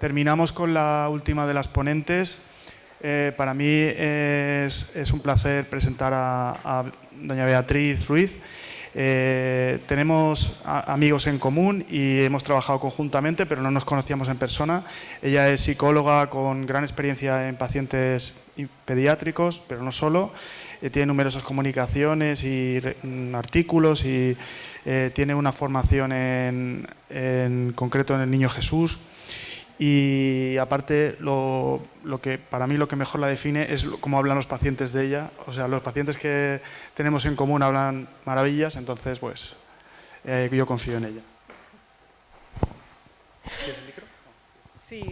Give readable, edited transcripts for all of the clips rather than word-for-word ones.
terminamos con la última de las ponentes. Para mí es un placer presentar a doña Beatriz Ruiz. Tenemos amigos en común y hemos trabajado conjuntamente, pero no nos conocíamos en persona. Ella es psicóloga con gran experiencia en pacientes pediátricos, pero no solo. Tiene numerosas comunicaciones y artículos y tiene una formación en concreto en el Niño Jesús. Y aparte, lo que para mí lo que mejor la define es cómo hablan los pacientes de ella. O sea, los pacientes que tenemos en común hablan maravillas, entonces pues yo confío en ella. ¿Tienes el micro? Sí.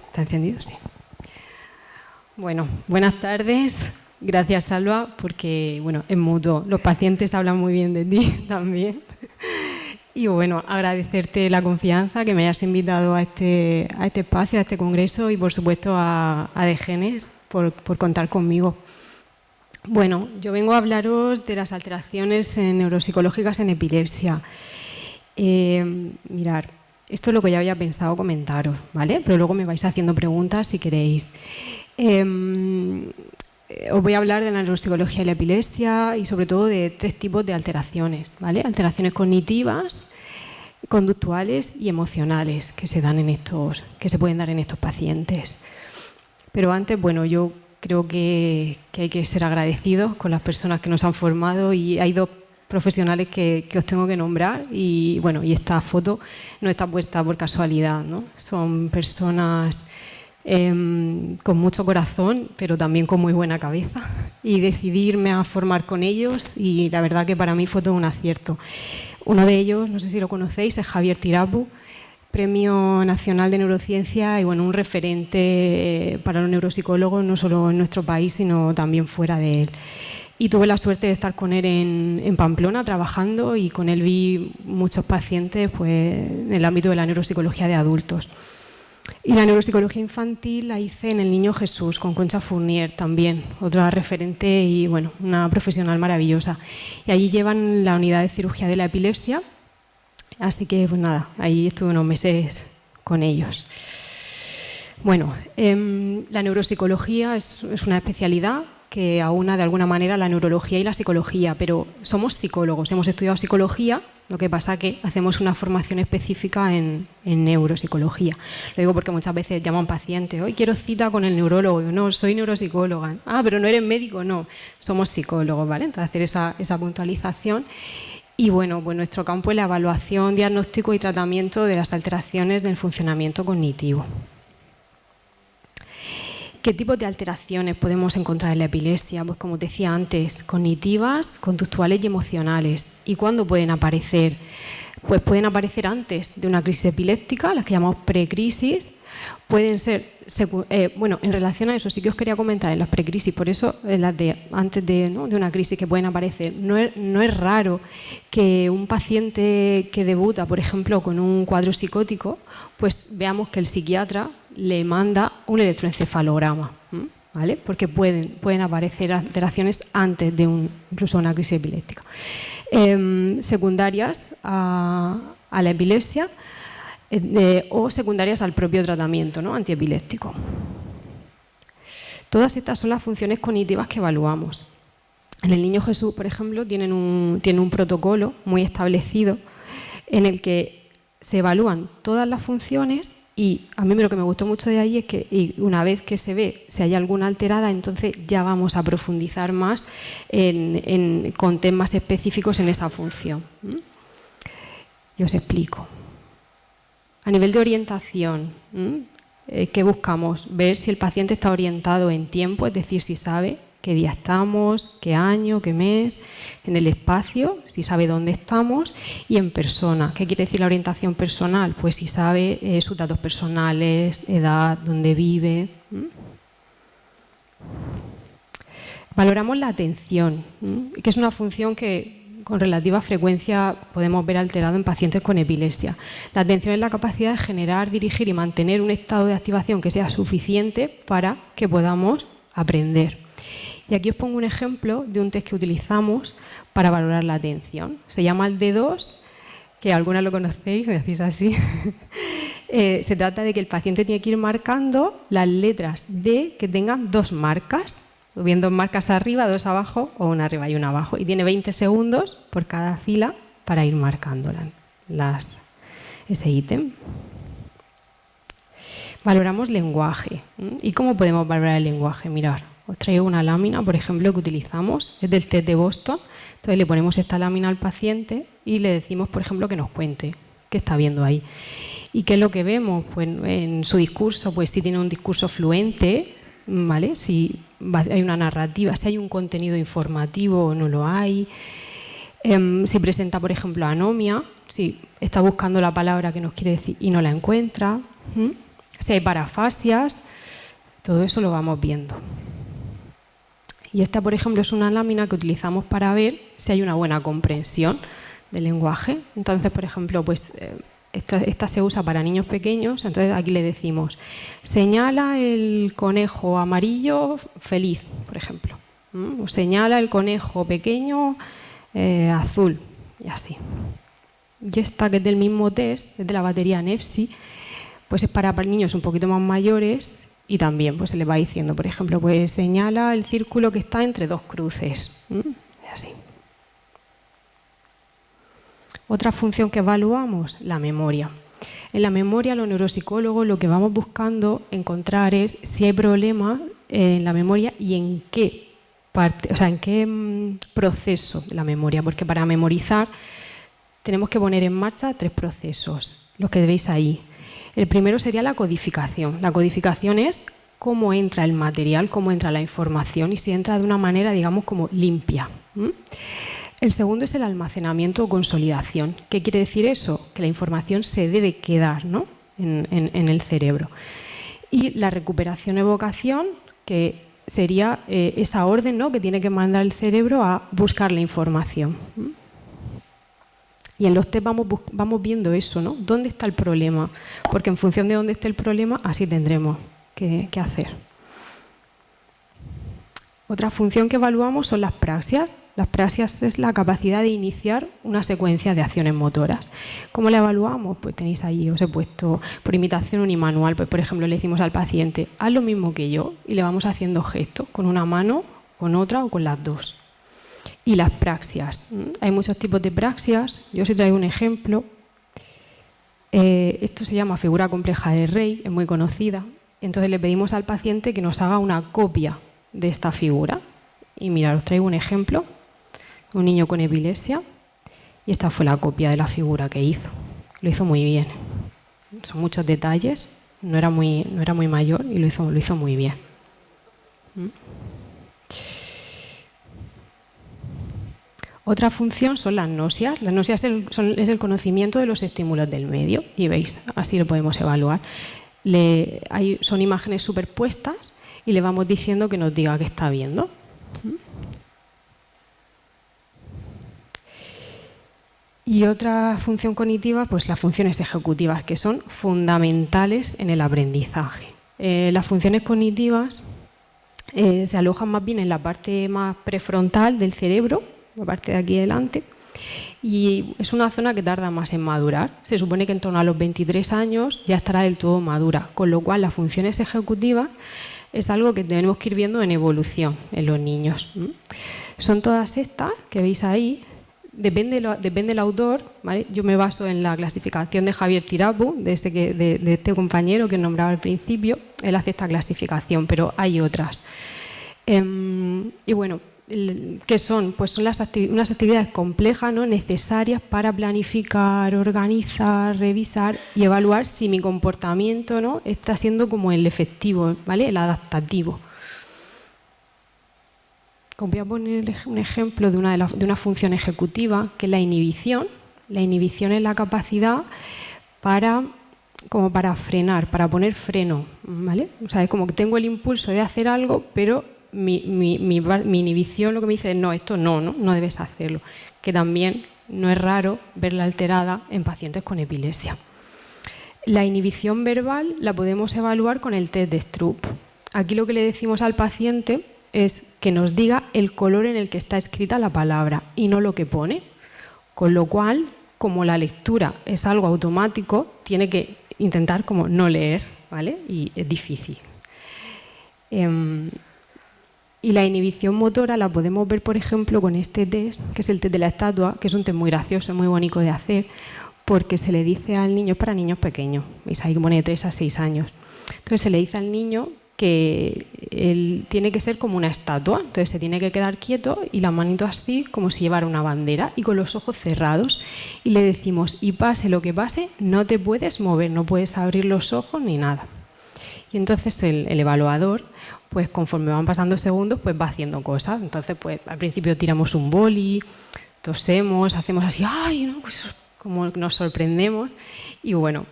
¿Está encendido? Sí. Bueno, buenas tardes. Gracias, Salva, porque bueno, es mutuo. Los pacientes hablan muy bien de ti también. Y bueno, agradecerte la confianza que me hayas invitado a este espacio, a este congreso y por supuesto a DGENES por contar conmigo. Bueno, yo vengo a hablaros de las alteraciones neuropsicológicas en epilepsia. Mirad, esto es lo que ya había pensado comentaros, ¿vale? Pero luego me vais haciendo preguntas si queréis. Os voy a hablar de la neuropsicología y la epilepsia y sobre todo de 3 tipos de alteraciones, ¿vale? Alteraciones cognitivas, conductuales y emocionales que se pueden dar en estos pacientes. Pero antes, bueno, yo creo que hay que ser agradecidos con las personas que nos han formado y hay 2 profesionales que os tengo que nombrar y bueno, y esta foto no está puesta por casualidad, ¿no? Son personas con mucho corazón, pero también con muy buena cabeza, y decidirme a formar con ellos y la verdad que para mí fue todo un acierto. Uno de ellos, no sé si lo conocéis, es Javier Tirapu, Premio Nacional de Neurociencia y bueno, un referente para los neuropsicólogos no solo en nuestro país sino también fuera de él. Y tuve la suerte de estar con él en Pamplona trabajando y con él vi muchos pacientes pues, en el ámbito de la neuropsicología de adultos. Y la neuropsicología infantil la hice en el Niño Jesús, con Concha Fournier también, otra referente y bueno, una profesional maravillosa. Y allí llevan la unidad de cirugía de la epilepsia, así que pues nada, ahí estuve unos meses con ellos. Bueno, la neuropsicología es una especialidad que aúna de alguna manera la neurología y la psicología, pero somos psicólogos, hemos estudiado psicología, lo que pasa que hacemos una formación específica en neuropsicología. Lo digo porque muchas veces llaman pacientes, hoy quiero cita con el neurólogo, no, soy neuropsicóloga, pero no eres médico, no, somos psicólogos, ¿vale? Entonces hacer esa puntualización. Y bueno, pues nuestro campo es la evaluación, diagnóstico y tratamiento de las alteraciones del funcionamiento cognitivo. ¿Qué tipos de alteraciones podemos encontrar en la epilepsia? Pues como te decía antes, cognitivas, conductuales y emocionales. ¿Y cuándo pueden aparecer? Pues pueden aparecer antes de una crisis epiléptica, las que llamamos precrisis. Pueden ser, bueno, en relación a eso sí que os quería comentar en las precrisis, por eso las de antes de una crisis que pueden aparecer. No es raro que un paciente que debuta, por ejemplo, con un cuadro psicótico, pues veamos que el psiquiatra le manda un electroencefalograma, ¿vale? Porque pueden aparecer alteraciones antes de incluso una crisis epiléptica. Secundarias a la epilepsia o secundarias al propio tratamiento, ¿no? Antiepiléptico. Todas estas son las funciones cognitivas que evaluamos. En el Niño Jesús, por ejemplo, tienen un protocolo muy establecido en el que se evalúan todas las funciones. Y a mí lo que me gustó mucho de ahí es que una vez que se ve si hay alguna alterada, entonces ya vamos a profundizar más con temas específicos en esa función. Y os explico. A nivel de orientación, ¿qué buscamos? Ver si el paciente está orientado en tiempo, es decir, si sabe qué día estamos, qué año, qué mes, en el espacio, si sabe dónde estamos, y en persona. ¿Qué quiere decir la orientación personal? Pues si sabe sus datos personales, edad, dónde vive. Valoramos la atención, que es una función que con relativa frecuencia podemos ver alterado en pacientes con epilepsia. La atención es la capacidad de generar, dirigir y mantener un estado de activación que sea suficiente para que podamos aprender. Y aquí os pongo un ejemplo de un test que utilizamos para valorar la atención. Se llama el D2, que algunas lo conocéis, me decís así. Se trata de que el paciente tiene que ir marcando las letras D que tengan 2 marcas, o bien 2 marcas arriba, 2 abajo o una arriba y una abajo. Y tiene 20 segundos por cada fila para ir marcando ese ítem. Valoramos lenguaje. ¿Y cómo podemos valorar el lenguaje? Mirad, os traigo una lámina, por ejemplo, que utilizamos, es del test de Boston. Entonces le ponemos esta lámina al paciente y le decimos, por ejemplo, que nos cuente qué está viendo ahí. ¿Y qué es lo que vemos? Pues en su discurso, pues si tiene un discurso fluente, ¿vale? Si hay una narrativa, si hay un contenido informativo o no lo hay. Si presenta, por ejemplo, anomia, si está buscando la palabra que nos quiere decir y no la encuentra. Si hay parafasias, todo eso lo vamos viendo. Y esta, por ejemplo, es una lámina que utilizamos para ver si hay una buena comprensión del lenguaje. Entonces, por ejemplo, pues esta se usa para niños pequeños. Entonces aquí le decimos, señala el conejo amarillo feliz, por ejemplo. O señala el conejo pequeño azul, y así. Y esta, que es del mismo test, es de la batería NEPSI, pues es para niños un poquito más mayores. Y también pues se le va diciendo, por ejemplo, pues señala el círculo que está entre 2 cruces. Así. Otra función que evaluamos, la memoria. En la memoria, los neuropsicólogos lo que vamos buscando encontrar es si hay problemas en la memoria y en qué parte, o sea, en qué proceso de la memoria. Porque para memorizar tenemos que poner en marcha 3 procesos, los que veis ahí. El primero sería la codificación. La codificación es cómo entra el material, cómo entra la información y si entra de una manera, digamos, como limpia. El segundo es el almacenamiento o consolidación. ¿Qué quiere decir eso? Que la información se debe quedar, ¿no?, en el cerebro. Y la recuperación-evocación, que sería esa orden, ¿no?, que tiene que mandar el cerebro a buscar la información. Y en los test vamos viendo eso, ¿no? ¿Dónde está el problema? Porque en función de dónde esté el problema, así tendremos que hacer. Otra función que evaluamos son las praxias. Las praxias es la capacidad de iniciar una secuencia de acciones motoras. ¿Cómo la evaluamos? Pues tenéis ahí, os he puesto por imitación unimanual. Pues, por ejemplo, le decimos al paciente, haz lo mismo que yo, y le vamos haciendo gestos con una mano, con otra o con las 2. Y las praxias. Hay muchos tipos de praxias. Yo os he traído un ejemplo. Esto se llama figura compleja de Rey, es muy conocida. Entonces le pedimos al paciente que nos haga una copia de esta figura. Y mirad, os traigo un ejemplo. Un niño con epilepsia. Y esta fue la copia de la figura que hizo. Lo hizo muy bien. Son muchos detalles. No era muy mayor y lo hizo muy bien. Otra función son las gnostias. Las gnostias es el conocimiento de los estímulos del medio. Y veis, así lo podemos evaluar. Son imágenes superpuestas y le vamos diciendo que nos diga qué está viendo. Y otra función cognitiva, pues las funciones ejecutivas, que son fundamentales en el aprendizaje. Las funciones cognitivas se alojan más bien en la parte más prefrontal del cerebro, la parte de aquí delante, y es una zona que tarda más en madurar. Se supone que en torno a los 23 años ya estará del todo madura, con lo cual las funciones ejecutivas es algo que tenemos que ir viendo en evolución en los niños. Son todas estas que veis ahí. Depende del autor, ¿vale? Yo me baso en la clasificación de Javier Tirapu, de este compañero que nombraba al principio. Él hace esta clasificación, pero hay otras. Y bueno, ¿qué son? Pues son unas actividades complejas, ¿no?, necesarias para planificar, organizar, revisar y evaluar si mi comportamiento, ¿no?, está siendo como el efectivo, ¿vale?, el adaptativo. Os voy a poner un ejemplo de una función ejecutiva, que es la inhibición. La inhibición es la capacidad para frenar, para poner freno, ¿vale? O sea, es como que tengo el impulso de hacer algo, pero mi inhibición lo que me dice es no, esto no debes hacerlo. Que también no es raro verla alterada en pacientes con epilepsia. La inhibición verbal la podemos evaluar con el test de Stroop. Aquí lo que le decimos al paciente es que nos diga el color en el que está escrita la palabra y no lo que pone. Con lo cual, como la lectura es algo automático, tiene que intentar como no leer, ¿vale? Y es difícil. Y la inhibición motora la podemos ver, por ejemplo, con este test, que es el test de la estatua, que es un test muy gracioso, muy bonito de hacer, porque se le dice al niño, es para niños pequeños, veis ahí que pone de 3 a 6 años. Entonces se le dice al niño que él tiene que ser como una estatua, entonces se tiene que quedar quieto y la manito así, como si llevara una bandera, y con los ojos cerrados. Y le decimos, y pase lo que pase, no te puedes mover, no puedes abrir los ojos ni nada. Y entonces el evaluador, pues conforme van pasando segundos, pues va haciendo cosas. Entonces, pues al principio tiramos un boli, tosemos, hacemos así, ¡ay! ¿No? Pues, como nos sorprendemos. Y bueno,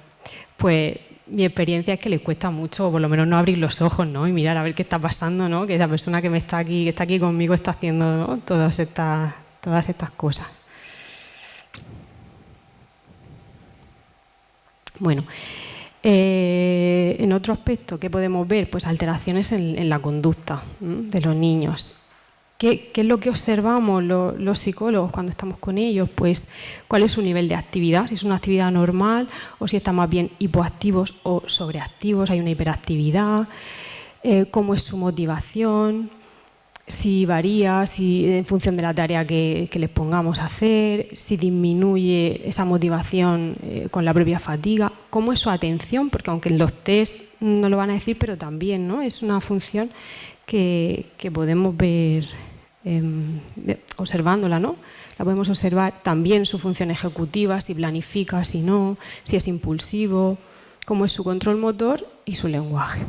pues mi experiencia es que les cuesta mucho, o por lo menos no abrir los ojos, ¿no? Y mirar a ver qué está pasando, ¿no? Que la persona que está aquí conmigo está haciendo, ¿no? todas estas cosas. Bueno. En otro aspecto, ¿qué podemos ver? Pues alteraciones en la conducta de los niños. ¿Qué es lo que observamos los psicólogos cuando estamos con ellos? Pues cuál es su nivel de actividad, si es una actividad normal o si están más bien hipoactivos o sobreactivos, hay una hiperactividad, cómo es su motivación, si varía, si en función de la tarea que les pongamos a hacer, si disminuye esa motivación con la propia fatiga, cómo es su atención, porque aunque en los test no lo van a decir, pero también, ¿no? Es una función que podemos ver observándola, ¿no? La podemos observar también su función ejecutiva, si planifica, si no, si es impulsivo, cómo es su control motor y su lenguaje.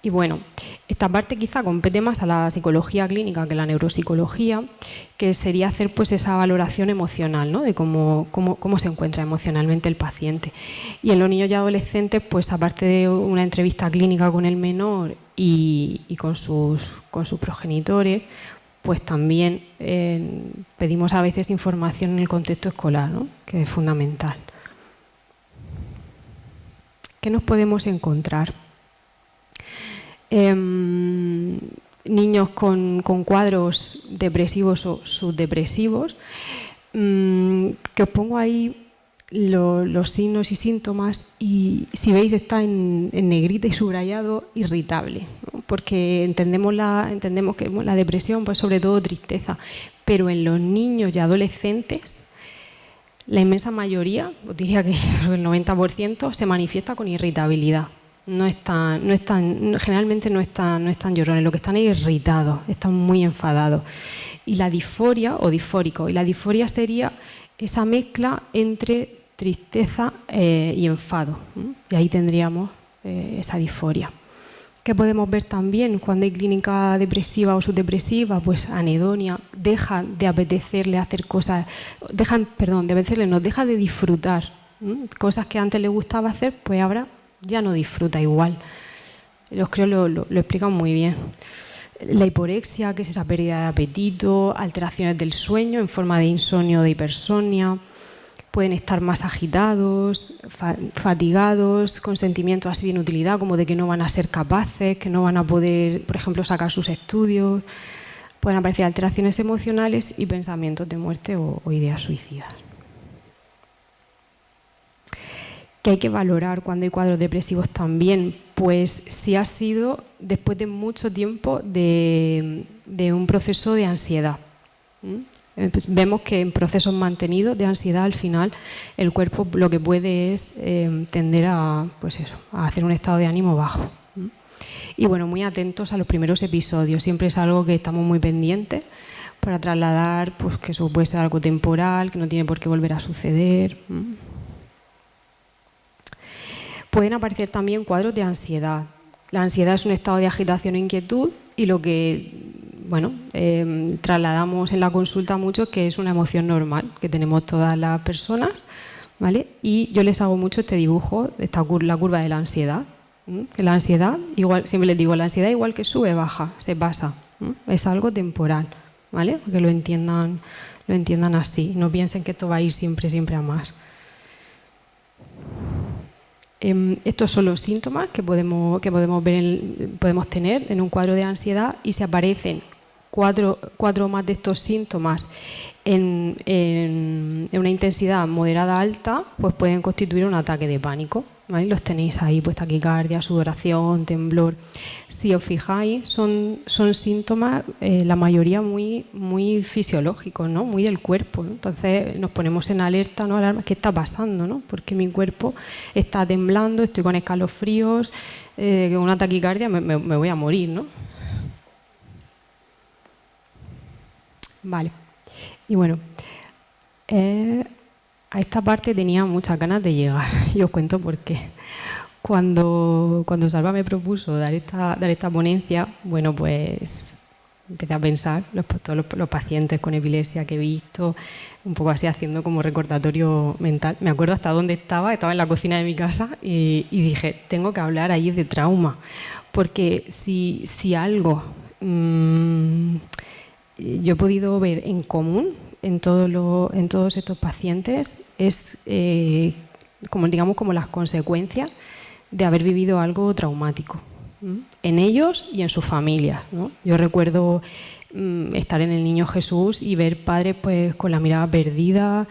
Y bueno, esta parte quizá compete más a la psicología clínica que a la neuropsicología, que sería hacer pues esa valoración emocional, ¿no? De cómo se encuentra emocionalmente el paciente. Y en los niños y adolescentes, pues aparte de una entrevista clínica con el menor y con sus progenitores, pues también pedimos a veces información en el contexto escolar, ¿no? Que es fundamental. ¿Qué nos podemos encontrar? Niños con cuadros depresivos o subdepresivos, que os pongo ahí los signos y síntomas, y si veis está en negrita y subrayado, irritable, ¿no? Porque entendemos que la depresión, pues sobre todo tristeza, pero en los niños y adolescentes la inmensa mayoría, os diría que el 90%, se manifiesta con irritabilidad. Generalmente no están llorones, lo que están es irritados, están muy enfadados. Y la disforia, o disfórico, y la disforia sería esa mezcla entre tristeza y enfado, ¿no? Y ahí tendríamos esa disforia. ¿Qué podemos ver también cuando hay clínica depresiva o subdepresiva? Pues anedonia, deja de apetecerle hacer cosas, nos deja de disfrutar, ¿no? Cosas que antes le gustaba hacer, pues ahora ya no disfruta igual. Los creo lo explican muy bien. La hiporexia, que es esa pérdida de apetito, alteraciones del sueño en forma de insomnio o de hipersomnia, pueden estar más agitados, fatigados, con sentimientos así de inutilidad, como de que no van a ser capaces, que no van a poder, por ejemplo, sacar sus estudios. Pueden aparecer alteraciones emocionales y pensamientos de muerte o ideas suicidas. ¿Qué hay que valorar cuando hay cuadros depresivos también? Pues si ha sido después de mucho tiempo de un proceso de ansiedad. Pues vemos que en procesos mantenidos de ansiedad, al final el cuerpo lo que puede es tender a hacer un estado de ánimo bajo. Y bueno, muy atentos a los primeros episodios. Siempre es algo que estamos muy pendientes para trasladar, pues que eso puede ser algo temporal, que no tiene por qué volver a suceder. Pueden aparecer también cuadros de ansiedad. La ansiedad es un estado de agitación e inquietud, y lo que trasladamos en la consulta mucho es que es una emoción normal que tenemos todas las personas, ¿vale? Y yo les hago mucho este dibujo, la curva de la ansiedad. La ansiedad, igual, siempre les digo, la ansiedad igual que sube, baja, se pasa. Es algo temporal, ¿vale? Que lo entiendan así. No piensen que esto va a ir siempre a más. Estos son los síntomas que podemos tener en un cuadro de ansiedad, y si aparecen cuatro o más de estos síntomas en una intensidad moderada alta, pues pueden constituir un ataque de pánico, ¿vale? Los tenéis ahí, pues taquicardia, sudoración, temblor. Si os fijáis, son síntomas, la mayoría muy fisiológicos, ¿no? Muy del cuerpo, ¿no? Entonces nos ponemos en alerta, ¿no? Alarma, ¿qué está pasando, no? Porque mi cuerpo está temblando, estoy con escalofríos, con una taquicardia me voy a morir, ¿no? Vale. Y bueno, a esta parte tenía muchas ganas de llegar y os cuento por qué. Cuando Salva me propuso dar esta ponencia, bueno, pues empecé a pensar todos los pacientes con epilepsia que he visto, un poco así haciendo como recordatorio mental. Me acuerdo hasta dónde estaba en la cocina de mi casa y dije, tengo que hablar allí de trauma, porque si algo yo he podido ver en común en todos estos pacientes es como las consecuencias de haber vivido algo traumático, ¿no? En ellos y en sus familias, ¿no? Yo recuerdo estar en el Niño Jesús y ver padres pues con la mirada perdida,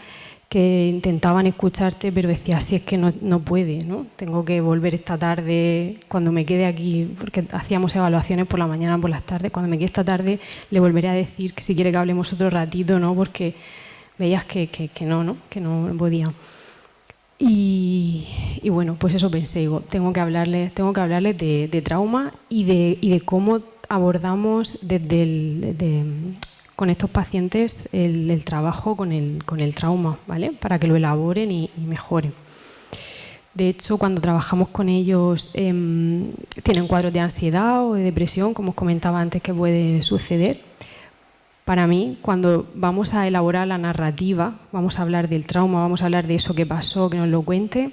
que intentaban escucharte, pero decías, si es que no puede, ¿no? Tengo que volver esta tarde, cuando me quede aquí, porque hacíamos evaluaciones por la mañana, por las tardes, cuando me quede esta tarde le volveré a decir que si quiere que hablemos otro ratito, ¿no? Porque veías que no podía. Y bueno, pues eso pensé, digo, tengo que hablarles de trauma y de cómo abordamos con estos pacientes el trabajo con el trauma, ¿vale? Para que lo elaboren y mejoren. De hecho, cuando trabajamos con ellos, tienen cuadros de ansiedad o de depresión, como os comentaba antes, que puede suceder. Para mí, cuando vamos a elaborar la narrativa, vamos a hablar del trauma, vamos a hablar de eso que pasó, que nos lo cuente,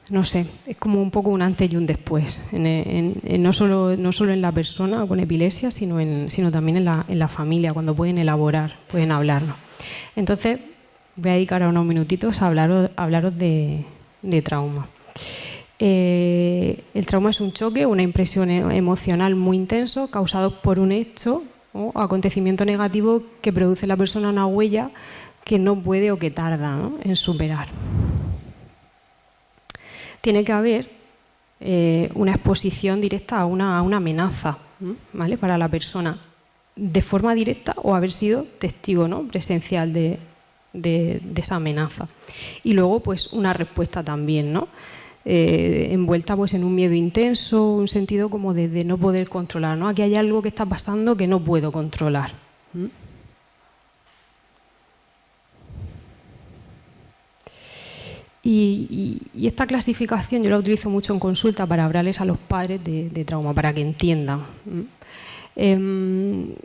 no sé, es como un poco un antes y un después, no solo en la persona con epilepsia, sino también en la familia, cuando pueden elaborar, pueden hablarnos. Entonces, voy a dedicar ahora unos minutitos a hablaros de trauma. El trauma es un choque, una impresión emocional muy intenso causado por un hecho o acontecimiento negativo que produce en la persona una huella que no puede o que tarda, ¿no?, en superar. Tiene que haber una exposición directa a una amenaza, ¿vale?, para la persona, de forma directa o haber sido testigo, ¿no?, presencial de esa amenaza. Y luego, pues, una respuesta también, ¿no?, envuelta pues en un miedo intenso, un sentido como de no poder controlar, ¿no? Aquí hay algo que está pasando que no puedo controlar. Y esta clasificación yo la utilizo mucho en consulta para hablarles a los padres de trauma, para que entiendan.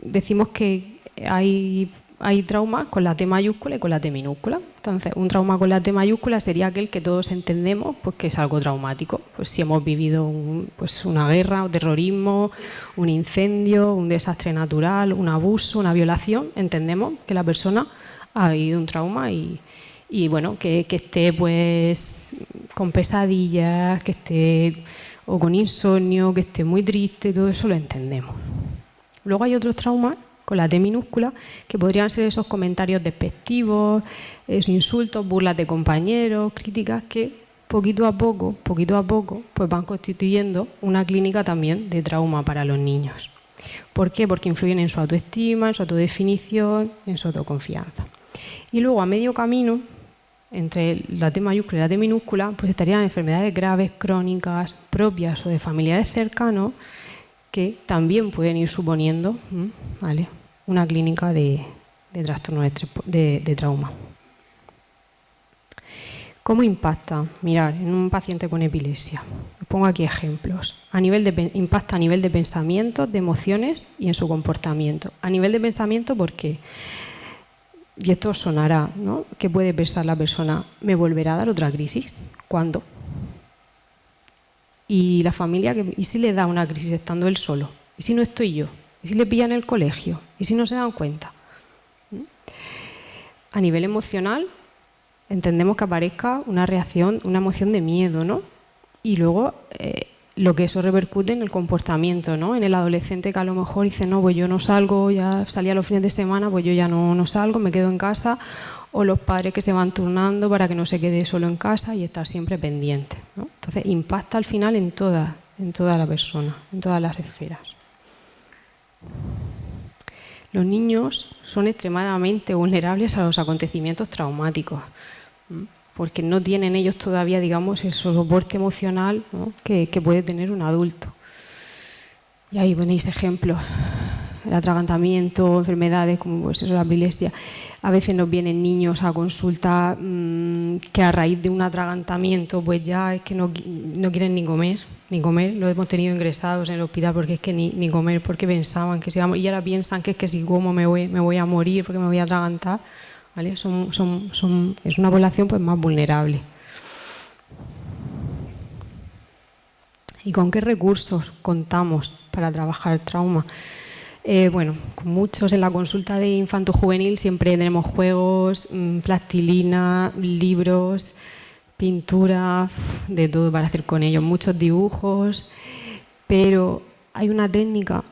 Decimos que hay traumas con la T mayúscula y con la T minúscula. Entonces, un trauma con la T mayúscula sería aquel que todos entendemos pues, que es algo traumático. Pues si hemos vivido una guerra, un terrorismo, un incendio, un desastre natural, un abuso, una violación, entendemos que la persona ha vivido un trauma y bueno, que esté pues con pesadillas, que esté o con insomnio, que esté muy triste, todo eso lo entendemos. Luego hay otros traumas con la T minúscula, que podrían ser esos comentarios despectivos, esos insultos, burlas de compañeros, críticas que poquito a poco, pues van constituyendo una clínica también de trauma para los niños. ¿Por qué? Porque influyen en su autoestima, en su autodefinición, en su autoconfianza. Y luego a medio camino, entre la T mayúscula y la T minúscula, pues estarían enfermedades graves, crónicas, propias o de familiares cercanos, que también pueden ir suponiendo, ¿vale?, una clínica de trastorno de trauma. ¿Cómo impacta? Mirad, en un paciente con epilepsia. Os pongo aquí ejemplos. Impacta a nivel de pensamientos, de emociones y en su comportamiento. A nivel de pensamiento, ¿por qué? Y esto os sonará, ¿no? ¿Qué puede pensar la persona? ¿Me volverá a dar otra crisis? ¿Cuándo? Y la familia, ¿y si le da una crisis estando él solo? ¿Y si no estoy yo? ¿Y si le pillan en el colegio? ¿Y si no se dan cuenta? A nivel emocional, entendemos que aparezca una reacción, una emoción de miedo, ¿no? Y luego lo que eso repercute en el comportamiento, ¿no? En el adolescente que a lo mejor dice, no, pues yo no salgo, ya salía los fines de semana, pues yo ya no salgo, me quedo en casa, o los padres que se van turnando para que no se quede solo en casa y estar siempre pendiente, ¿no? Entonces impacta al final en toda la persona, en todas las esferas. Los niños son extremadamente vulnerables a los acontecimientos traumáticos, porque no tienen ellos todavía, digamos, el soporte emocional, ¿no? que puede tener un adulto. Y ahí ponéis ejemplos, el atragantamiento, enfermedades como pues eso, la epilepsia. A veces nos vienen niños a consulta que a raíz de un atragantamiento pues ya es que no quieren ni comer. Lo hemos tenido ingresados en el hospital porque es que ni comer, porque pensaban que se iba a morir, y ahora piensan que es que si como me voy a morir porque me voy a atragantar. ¿Vale? Es una población pues más vulnerable. ¿Y con qué recursos contamos para trabajar el trauma? Bueno, con muchos en la consulta de infanto-juvenil siempre tenemos juegos, plastilina, libros, pintura, de todo para hacer con ellos, muchos dibujos, pero hay una técnica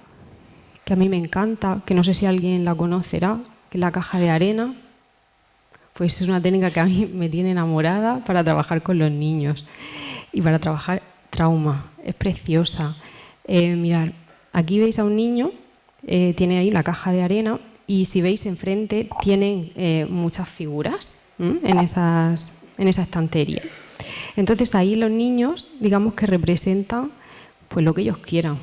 que a mí me encanta, que no sé si alguien la conocerá, que es la caja de arena. Pues es una técnica que a mí me tiene enamorada para trabajar con los niños y para trabajar trauma. Es preciosa. Mirad, aquí veis a un niño, tiene ahí la caja de arena y si veis enfrente tienen muchas figuras en esa estantería. Entonces ahí los niños, digamos que representan pues lo que ellos quieran,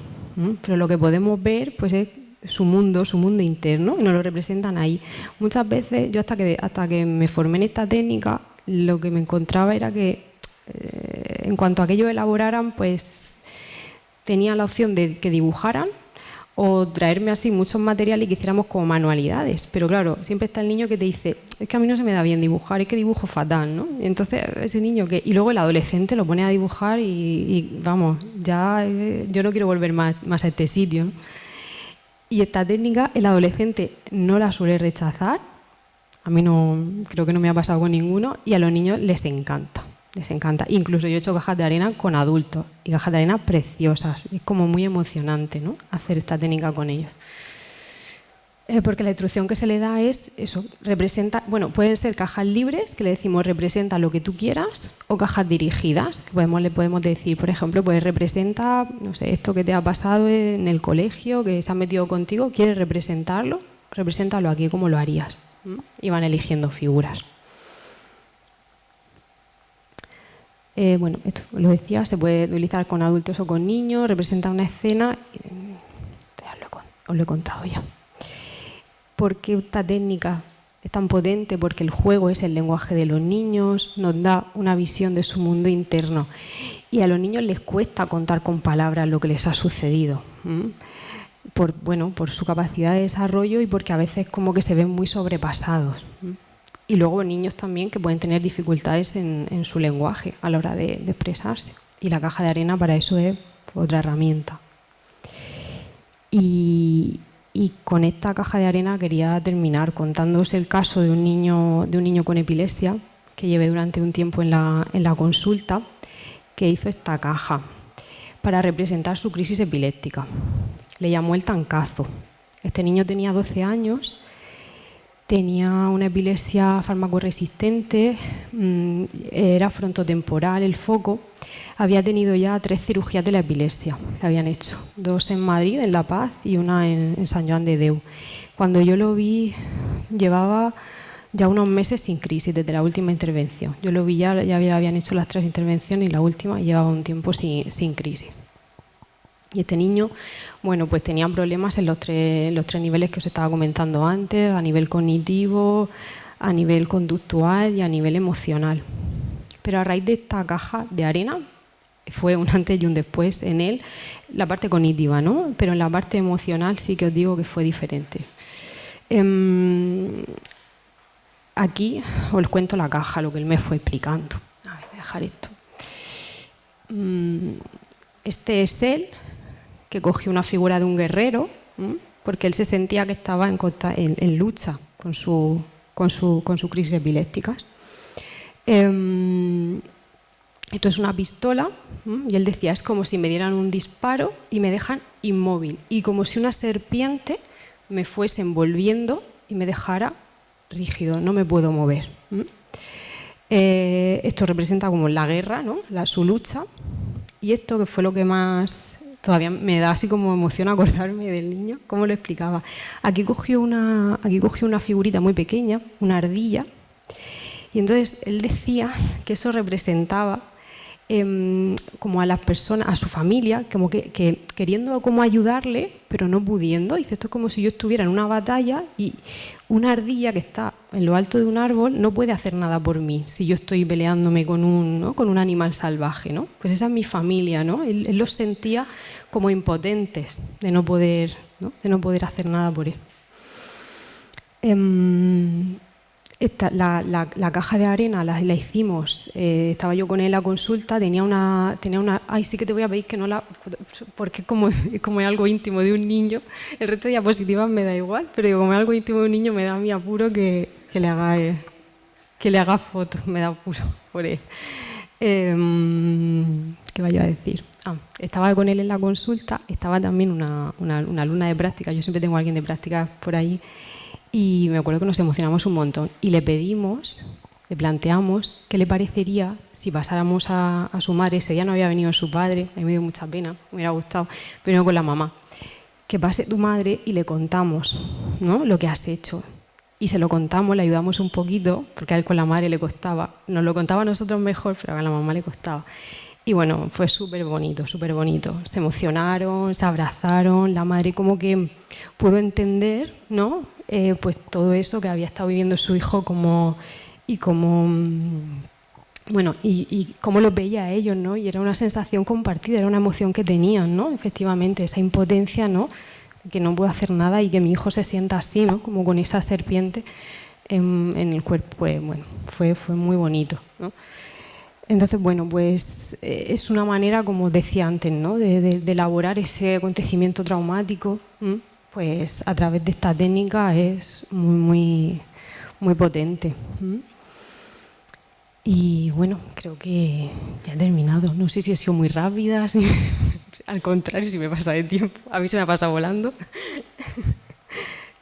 pero lo que podemos ver pues es su mundo interno, y nos lo representan ahí. Muchas veces, yo hasta que me formé en esta técnica, lo que me encontraba era que en cuanto a que ellos elaboraran, pues tenían la opción de que dibujaran o traerme así muchos materiales y que hiciéramos como manualidades. Pero claro, siempre está el niño que te dice, es que a mí no se me da bien dibujar, es que dibujo fatal, ¿no? Y entonces ese niño que... Y luego el adolescente lo pone a dibujar y vamos, ya yo no quiero volver más a este sitio, ¿no? Y esta técnica el adolescente no la suele rechazar, a mí no, creo que no me ha pasado con ninguno, y a los niños les encanta. Incluso yo he hecho cajas de arena con adultos y cajas de arena preciosas, es como muy emocionante, ¿no? Hacer esta técnica con ellos. Porque la instrucción que se le da es eso, representa, bueno, pueden ser cajas libres, que le decimos representa lo que tú quieras, o cajas dirigidas, que le podemos decir, por ejemplo, pues representa, no sé, esto que te ha pasado en el colegio, que se ha metido contigo, ¿quieres representarlo? Represéntalo aquí, ¿cómo lo harías? Y van eligiendo figuras. Bueno, esto lo decía, se puede utilizar con adultos o con niños, representa una escena, os lo he contado ya. ¿Por qué esta técnica es tan potente? Porque el juego es el lenguaje de los niños, nos da una visión de su mundo interno y a los niños les cuesta contar con palabras lo que les ha sucedido, por su capacidad de desarrollo y porque a veces como que se ven muy sobrepasados. Y luego niños también que pueden tener dificultades en su lenguaje a la hora de expresarse, y la caja de arena para eso es otra herramienta. Y con esta caja de arena quería terminar contándoos el caso de un niño con epilepsia que llevé durante un tiempo en la consulta, que hizo esta caja para representar su crisis epiléptica. Le llamó el tancazo. Este niño tenía 12 años, tenía una epilepsia farmacoresistente, era frontotemporal el foco, había tenido ya 3 cirugías de la epilepsia, le habían hecho, 2 en Madrid, en La Paz, y una en Sant Joan de Déu. Cuando yo lo vi, llevaba ya unos meses sin crisis desde la última intervención. Yo lo vi ya habían hecho las 3 intervenciones y la última llevaba un tiempo sin crisis. Y este niño, bueno, pues tenía problemas en los tres niveles que os estaba comentando antes, a nivel cognitivo, a nivel conductual y a nivel emocional. Pero a raíz de esta caja de arena, fue un antes y un después en él, la parte cognitiva, ¿no? Pero en la parte emocional sí que os digo que fue diferente. Aquí os cuento la caja, lo que él me fue explicando. A ver, voy a dejar esto. Este es él, que cogió una figura de un guerrero, porque él se sentía que estaba en lucha con su crisis epiléptica. Él esto es una pistola, y él decía, es como si me dieran un disparo y me dejan inmóvil, y como si una serpiente me fuese envolviendo y me dejara rígido, no me puedo mover. Esto representa como la guerra, ¿no? Su lucha, y esto que fue lo que más, todavía me da así como emoción acordarme del niño, cómo lo explicaba. Aquí cogió una figurita muy pequeña, una ardilla, y entonces él decía que eso representaba como a las personas, a su familia, como que queriendo como ayudarle, pero no pudiendo. Dice, esto es como si yo estuviera en una batalla y una ardilla que está en lo alto de un árbol no puede hacer nada por mí si yo estoy peleándome con un animal salvaje, ¿no? Pues esa es mi familia, ¿no? Él los sentía como impotentes de no poder hacer nada por él. La caja de arena la hicimos, estaba yo con él en la consulta, tenía una, ay, sí que te voy a pedir que no la, porque es como algo íntimo de un niño, el resto de diapositivas me da igual, pero como es algo íntimo de un niño me da a mí apuro que le haga fotos, me da apuro por él. ¿Qué vaya a decir? Estaba con él en la consulta, estaba también una alumna de práctica, yo siempre tengo a alguien de práctica por ahí, y me acuerdo que nos emocionamos un montón y le planteamos qué le parecería si pasáramos a su madre. Ese día no había venido su padre, a mí me dio mucha pena, me hubiera gustado, pero no con la mamá. Que pase tu madre y le contamos, ¿no?, lo que has hecho. Y se lo contamos, le ayudamos un poquito, porque a él con la madre le costaba. Nos lo contaba a nosotros mejor, pero a la mamá le costaba. Y bueno, fue súper bonito, súper bonito. Se emocionaron, se abrazaron, la madre como que pudo entender, ¿no?, pues todo eso que había estado viviendo su hijo y cómo los veía a ellos, ¿no? Y era una sensación compartida, era una emoción que tenían, ¿no? Efectivamente, esa impotencia, ¿no?, que no puedo hacer nada y que mi hijo se sienta así, ¿no?, como con esa serpiente en el cuerpo. Pues bueno, fue muy bonito, ¿no? Entonces, bueno, pues es una manera, como decía antes, ¿no?, de elaborar ese acontecimiento traumático, pues a través de esta técnica es muy potente. Y bueno, creo que ya he terminado. No sé si he sido muy rápida, al contrario, si me pasa de tiempo. A mí se me ha pasado volando.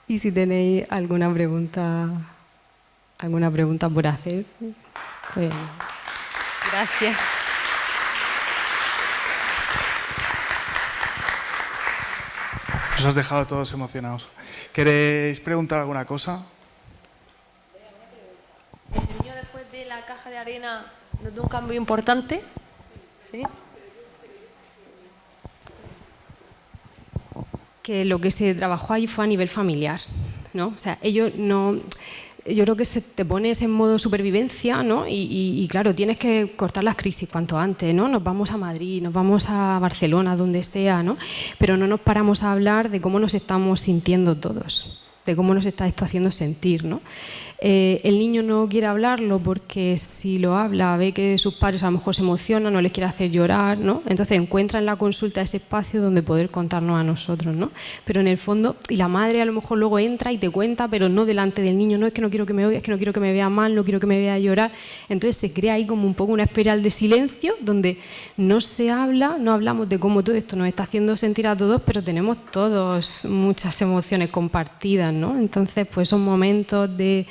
Y si tenéis alguna pregunta por hacer, pues gracias. Nos has dejado todos emocionados. ¿Queréis preguntar alguna cosa? ¿El niño después de la caja de arena notó un cambio importante? ¿Sí? Que lo que se trabajó ahí fue a nivel familiar, ¿no? O sea, ellos no... Yo creo que te pones en modo supervivencia, ¿no? Y claro, tienes que cortar las crisis cuanto antes, ¿no? Nos vamos a Madrid, nos vamos a Barcelona, donde sea, ¿no? Pero no nos paramos a hablar de cómo nos estamos sintiendo todos, de cómo nos está esto haciendo sentir, ¿no? El niño no quiere hablarlo porque si lo habla ve que sus padres a lo mejor se emocionan, no les quiere hacer llorar, ¿no? Entonces encuentra en la consulta ese espacio donde poder contarnos a nosotros, ¿no? Pero en el fondo, y la madre a lo mejor luego entra y te cuenta, pero no delante del niño, no es que no quiero que me oiga, es que no quiero que me vea mal, no quiero que me vea llorar. Entonces se crea ahí como un poco una espiral de silencio donde no se habla, no hablamos de cómo todo esto nos está haciendo sentir a todos, pero tenemos todos muchas emociones compartidas, ¿no? Entonces, pues son momentos de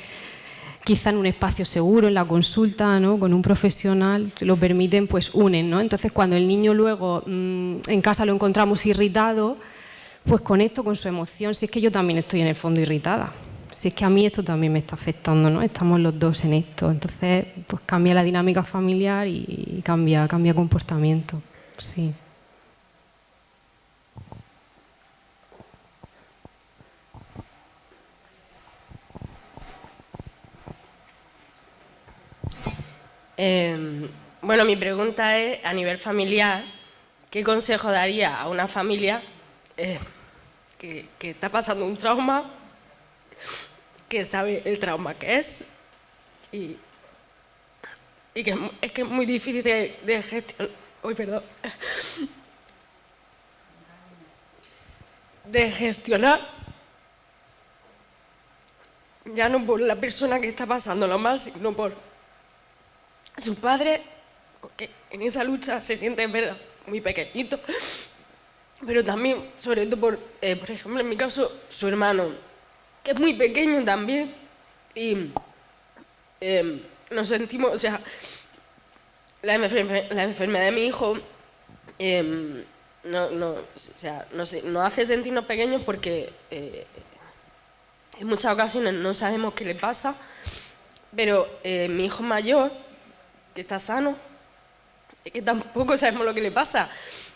quizá en un espacio seguro, en la consulta, ¿no?, con un profesional que lo permiten, pues unen, ¿no? Entonces, cuando el niño luego en casa lo encontramos irritado, pues conecto con su emoción. Si es que yo también estoy en el fondo irritada, si es que a mí esto también me está afectando, ¿no? Estamos los dos en esto. Entonces, pues cambia la dinámica familiar y cambia comportamiento. Sí. Bueno, mi pregunta es, a nivel familiar, ¿qué consejo daría a una familia que está pasando un trauma, que sabe el trauma que es y que es muy difícil de gestionar? Uy, perdón. De gestionar, ya no por la persona que está pasándolo mal, sino por su padre porque en esa lucha se siente, en verdad, muy pequeñito. Pero también, sobre todo, por ejemplo, en mi caso, su hermano, que es muy pequeño también, y nos sentimos, o sea, la enfermedad de mi hijo nos hace sentirnos pequeños porque en muchas ocasiones no sabemos qué le pasa, pero mi hijo mayor, que está sano, es que tampoco sabemos lo que le pasa.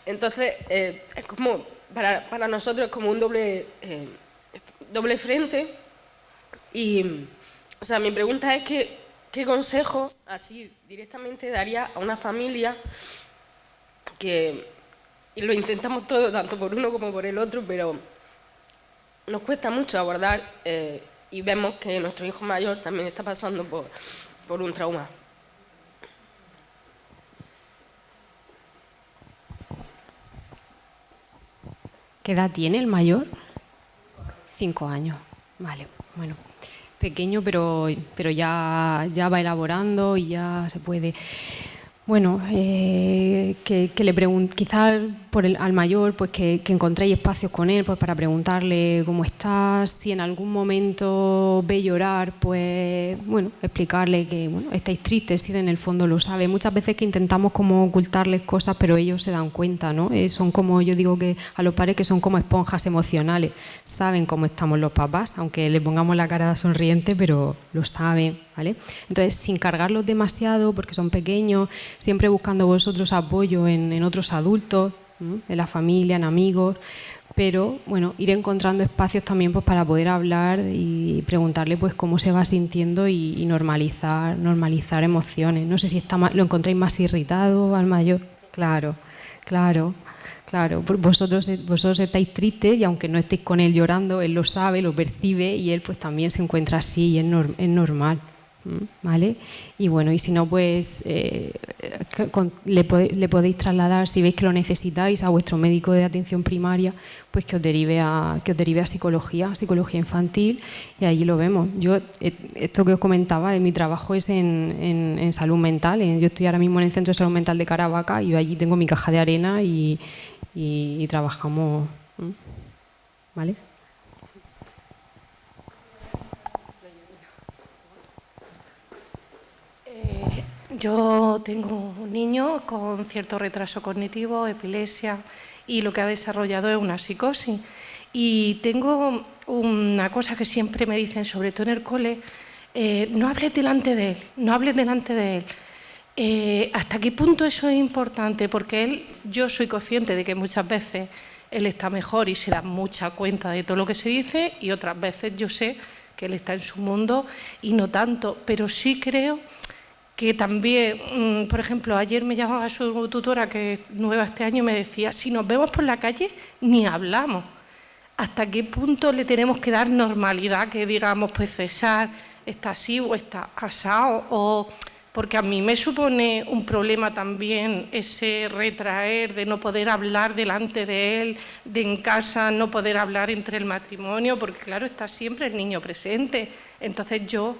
Entonces, es como, para nosotros es como un doble frente. Y, o sea, mi pregunta es ¿qué consejo, así directamente, daría a una familia y lo intentamos todo, tanto por uno como por el otro, pero nos cuesta mucho abordar y vemos que nuestro hijo mayor también está pasando por un trauma? ¿Qué edad tiene el mayor? 5 años. Vale, bueno. Pequeño, pero ya va elaborando y ya se puede. Bueno, que le pregunte, quizás al mayor, pues que encontréis espacios con él, pues para preguntarle cómo estás. Si en algún momento ve llorar, pues bueno, explicarle que bueno, estáis tristes, si él en el fondo lo sabe. Muchas veces que intentamos como ocultarles cosas, pero ellos se dan cuenta, ¿no? Son como, yo digo que a los padres que son como esponjas emocionales. Saben cómo estamos los papás, aunque le pongamos la cara sonriente, pero lo saben, ¿vale? Entonces, sin cargarlos demasiado, porque son pequeños, siempre buscando vosotros apoyo en otros adultos, ¿no? En la familia, en amigos, pero bueno, ir encontrando espacios también pues, para poder hablar y preguntarle pues cómo se va sintiendo y normalizar emociones. No sé si lo encontráis más irritado al mayor. Claro. Vosotros estáis tristes y aunque no estéis con él llorando, él lo sabe, lo percibe y él pues también se encuentra así y es normal. ¿Vale? Y bueno, y si no, pues le podéis trasladar, si veis que lo necesitáis, a vuestro médico de atención primaria, pues que os derive a psicología infantil, y allí lo vemos. Yo, esto que os comentaba, mi trabajo es en salud mental. Yo estoy ahora mismo en el Centro de Salud Mental de Caravaca y yo allí tengo mi caja de arena y trabajamos. ¿Vale? Yo tengo un niño con cierto retraso cognitivo, epilepsia, y lo que ha desarrollado es una psicosis. Y tengo una cosa que siempre me dicen, sobre todo en el cole, no hables delante de él, no hables delante de él. ¿Hasta qué punto eso es importante? Porque yo soy consciente de que muchas veces él está mejor y se da mucha cuenta de todo lo que se dice, y otras veces yo sé que él está en su mundo y no tanto, pero sí creo que también, por ejemplo, ayer me llamaba su tutora, que es nueva este año, y me decía, si nos vemos por la calle, ni hablamos. ¿Hasta qué punto le tenemos que dar normalidad? Que digamos, pues César está así o está asado, porque a mí me supone un problema también ese retraer de no poder hablar delante de él, de en casa no poder hablar entre el matrimonio, porque claro, está siempre el niño presente. Entonces yo...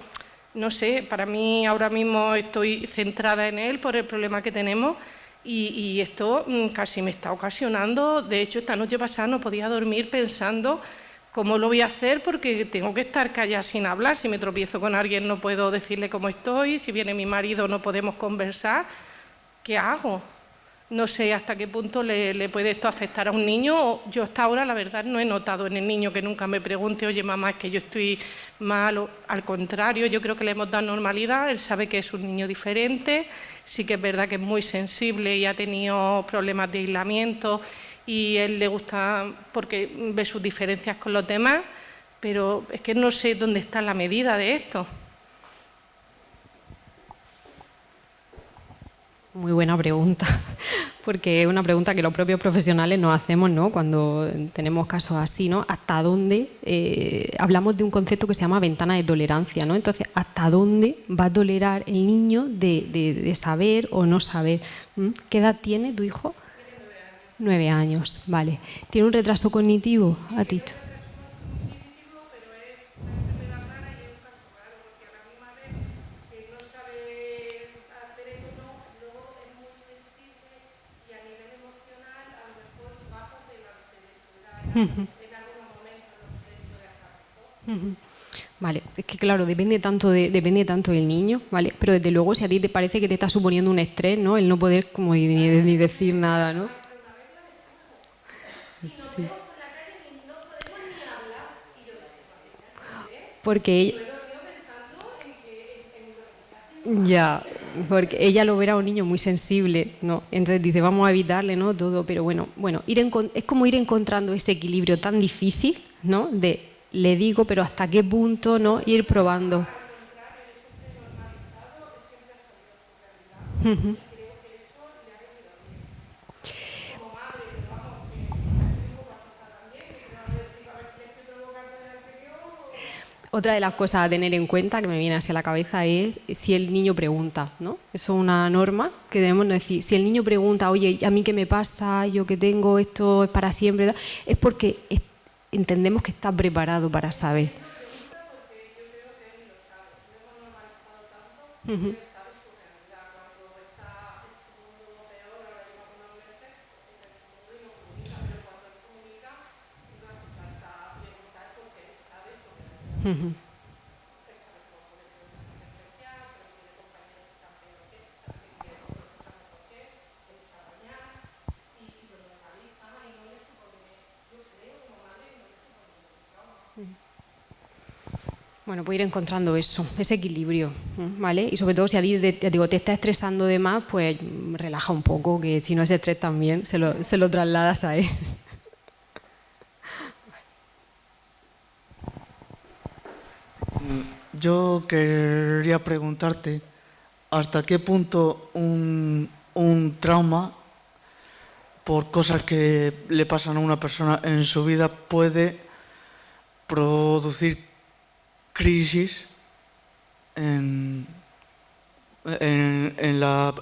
no sé, para mí ahora mismo estoy centrada en él por el problema que tenemos y esto casi me está ocasionando. De hecho, esta noche pasada no podía dormir pensando cómo lo voy a hacer porque tengo que estar callada sin hablar. Si me tropiezo con alguien no puedo decirle cómo estoy, si viene mi marido no podemos conversar. ¿Qué hago? No sé hasta qué punto le puede esto afectar a un niño. Yo hasta ahora, la verdad, no he notado en el niño que nunca me pregunte, oye, mamá, es que yo estoy mal. Al contrario, yo creo que le hemos dado normalidad. Él sabe que es un niño diferente. Sí que es verdad que es muy sensible y ha tenido problemas de aislamiento y él le gusta porque ve sus diferencias con los demás, pero es que no sé dónde está la medida de esto. Muy buena pregunta, porque es una pregunta que los propios profesionales nos hacemos, ¿no? Cuando tenemos casos así, ¿no? ¿Hasta dónde? Hablamos de un concepto que se llama ventana de tolerancia, ¿no? Entonces, ¿hasta dónde va a tolerar el niño de saber o no saber? ¿Qué edad tiene tu hijo? 9 años, vale. ¿Tiene un retraso cognitivo, ha dicho? Vale, es que claro, depende tanto del niño, ¿vale? Pero desde luego si a ti te parece que te está suponiendo un estrés, ¿no? El no poder como ni decir nada, ¿no? Sí. Porque ya, porque ella lo verá un niño muy sensible, ¿no? Entonces dice, vamos a evitarle, ¿no? Todo, pero bueno, es como ir encontrando ese equilibrio tan difícil, ¿no? De le digo, pero hasta qué punto, ¿no? Ir probando. Otra de las cosas a tener en cuenta que me viene hacia la cabeza es si el niño pregunta, ¿no? Eso es una norma que debemos decir. Si el niño pregunta, oye, ¿a mí qué me pasa? ¿Yo qué tengo? ¿Esto es para siempre? Es porque entendemos que está preparado para saber. Bueno, pues ir encontrando eso, ese equilibrio, ¿vale? Y sobre todo si a ti te está estresando de más, pues relaja un poco, que si no es estrés también se lo trasladas a él. Yo quería preguntarte hasta qué punto un trauma por cosas que le pasan a una persona en su vida puede producir crisis en la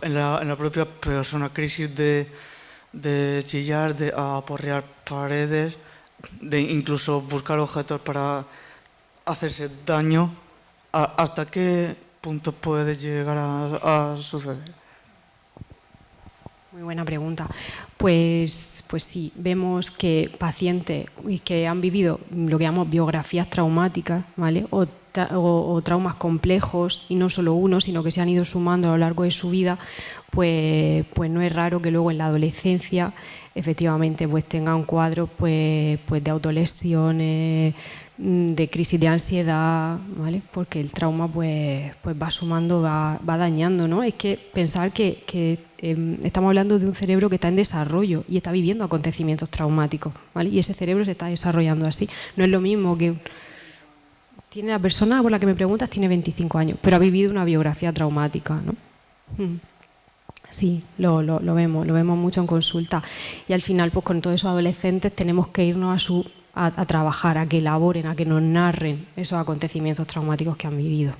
propia persona, crisis de chillar, de aporrear paredes, de incluso buscar objetos para hacerse daño. ¿Hasta qué punto puede llegar a suceder? Muy buena pregunta. Pues sí, vemos que pacientes que han vivido lo que llamamos biografías traumáticas, ¿vale? O traumas complejos, y no solo uno, sino que se han ido sumando a lo largo de su vida, pues no es raro que luego en la adolescencia efectivamente pues tengan cuadros pues de autolesiones, de crisis de ansiedad, ¿vale? Porque el trauma pues va sumando, va dañando, ¿no? Es que pensar que estamos hablando de un cerebro que está en desarrollo y está viviendo acontecimientos traumáticos, ¿vale? Y ese cerebro se está desarrollando así. No es lo mismo que tiene la persona por la que me preguntas, tiene 25 años, pero ha vivido una biografía traumática, ¿no? Sí, lo vemos mucho en consulta. Y al final, pues con todos esos adolescentes tenemos que irnos a trabajar, a que elaboren, a que nos narren esos acontecimientos traumáticos que han vivido.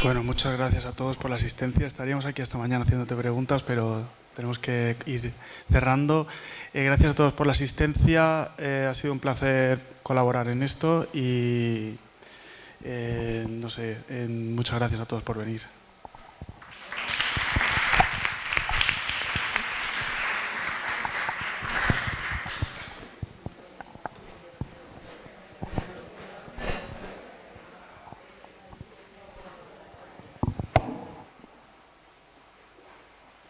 Bueno, muchas gracias a todos por la asistencia. Estaríamos aquí hasta mañana haciéndote preguntas, pero tenemos que ir cerrando. Gracias a todos por la asistencia. Ha sido un placer colaborar en esto y muchas gracias a todos por venir.